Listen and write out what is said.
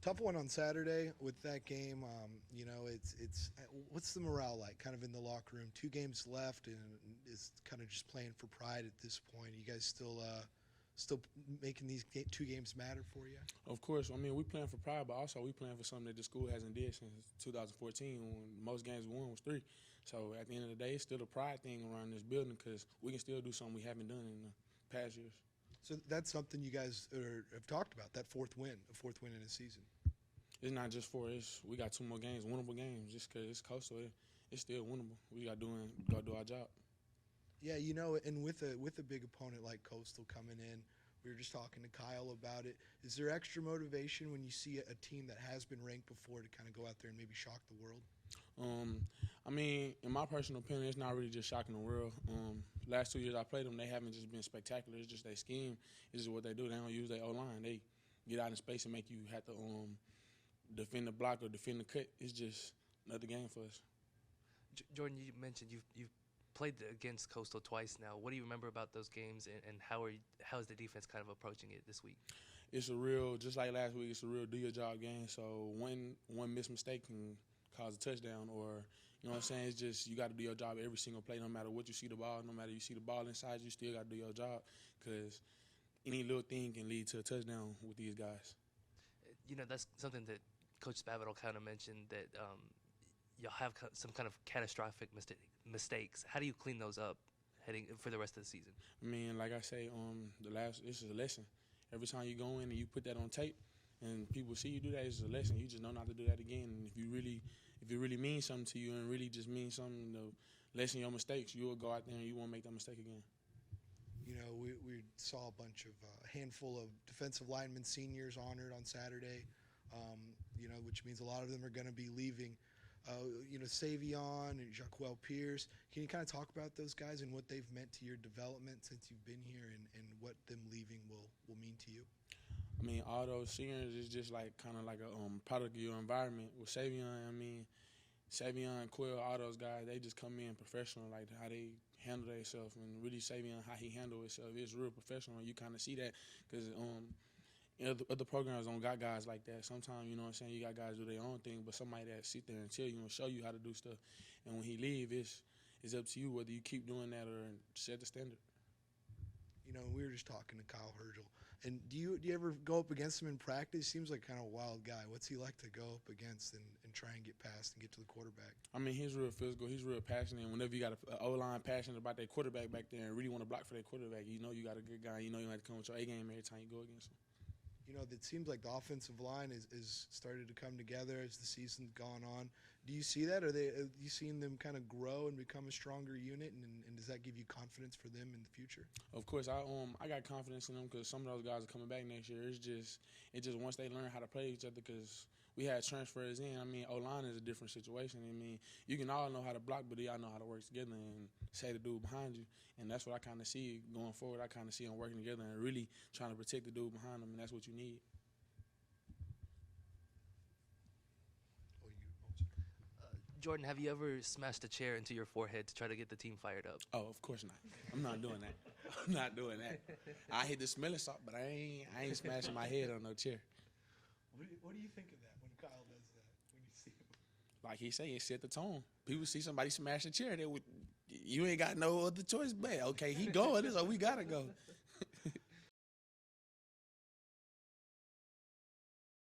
Tough one on Saturday with that game. It's what's the morale like, kind of in the locker room? 2 games left, and is kind of just playing for pride at this point. Are you guys still making these 2 games matter for you? Of course, I mean, we playing for pride, but also we playing for something that the school hasn't did since 2014 when most games we won was 3. So at the end of the day, it's still a pride thing around this building because we can still do something we haven't done in the past years. So that's something you guys have talked about, that a fourth win in a season. It's not just for us. We got 2 more games, winnable games. Just because it's Coastal, it's still winnable. We got to do our job. Yeah, and with a big opponent like Coastal coming in, we were just talking to Kyle about it. Is there extra motivation when you see a team that has been ranked before to kind of go out there and maybe shock the world? I mean, in my personal opinion, it's not really just shocking the world. Last 2 years I played them, they haven't just been spectacular. It's just their scheme. It's just what they do. They don't use their O-line. They get out in space and make you have to defend the block or defend the cut. It's just another game for us. Jordan, you mentioned you've played against Coastal twice now. What do you remember about those games, and how is the defense kind of approaching it this week? It's just like last week, it's a real do-your-job game. So one missed mistake can cause a touchdown or, you know what I'm saying, it's just you got to do your job every single play no matter what you see the ball. No matter you see the ball inside, you still got to do your job because any little thing can lead to a touchdown with these guys. That's something that Coach Spavital kind of mentioned, that you'll have some kind of catastrophic mistakes. How do you clean those up heading for the rest of the season? I mean, like I say, this is a lesson. Every time you go in and you put that on tape, and people see you do that, it's a lesson. You just know not to do that again. And if it really means something to you and really just means something to lessen your mistakes, you will go out there and you won't make that mistake again. We saw a handful of defensive linemen, seniors honored on Saturday. Which means a lot of them are going to be leaving. Savion and Jaquel Pierce. Can you kind of talk about those guys and what they've meant to your development since you've been here, and what them leaving will mean to you? I mean, all those seniors is just kind of like a product of your environment. With Savion, Quill, all those guys, they just come in professional, like how they handle themselves, and really Savion, how he handle himself, it's real professional. You kind of see that because other programs don't got guys like that. Sometimes, you know what I'm saying, you got guys do their own thing, but somebody that sit there and tell you and show you how to do stuff. And when he leave, it's up to you whether you keep doing that or set the standard. We were just talking to Kyle Hergel. And do you ever go up against him in practice? Seems like kind of a wild guy. What's he like to go up against and try and get past and get to the quarterback? I mean, he's real physical. He's real passionate. And whenever you got an O-line passionate about their quarterback back there and really want to block for their quarterback, you know you got a good guy. You know you have to come with your A-game every time you go against him. It seems like the offensive line is started to come together as the season's gone on. Do you see that? Have you seen them kind of grow and become a stronger unit, and does that give you confidence for them in the future? Of course, I got confidence in them because some of those guys are coming back next year. It's just once they learn how to play each other, because we had transfers in. I mean, O-line is a different situation. I mean, you can all know how to block, but y'all know how to work together and say the dude behind you. And that's what I kind of see going forward. I kind of see them working together and really trying to protect the dude behind them, and that's what you need. Jordan, have you ever smashed a chair into your forehead to try to get the team fired up? Oh, of course not. I'm not doing that. I'm not doing that. I hate the smell of salt, but I ain't smashing my head on no chair. What do you think of that when Kyle does that, when you see him? Like he say, it set the tone. People see somebody smash a chair, you ain't got no other choice but, okay, he going, so we got to go.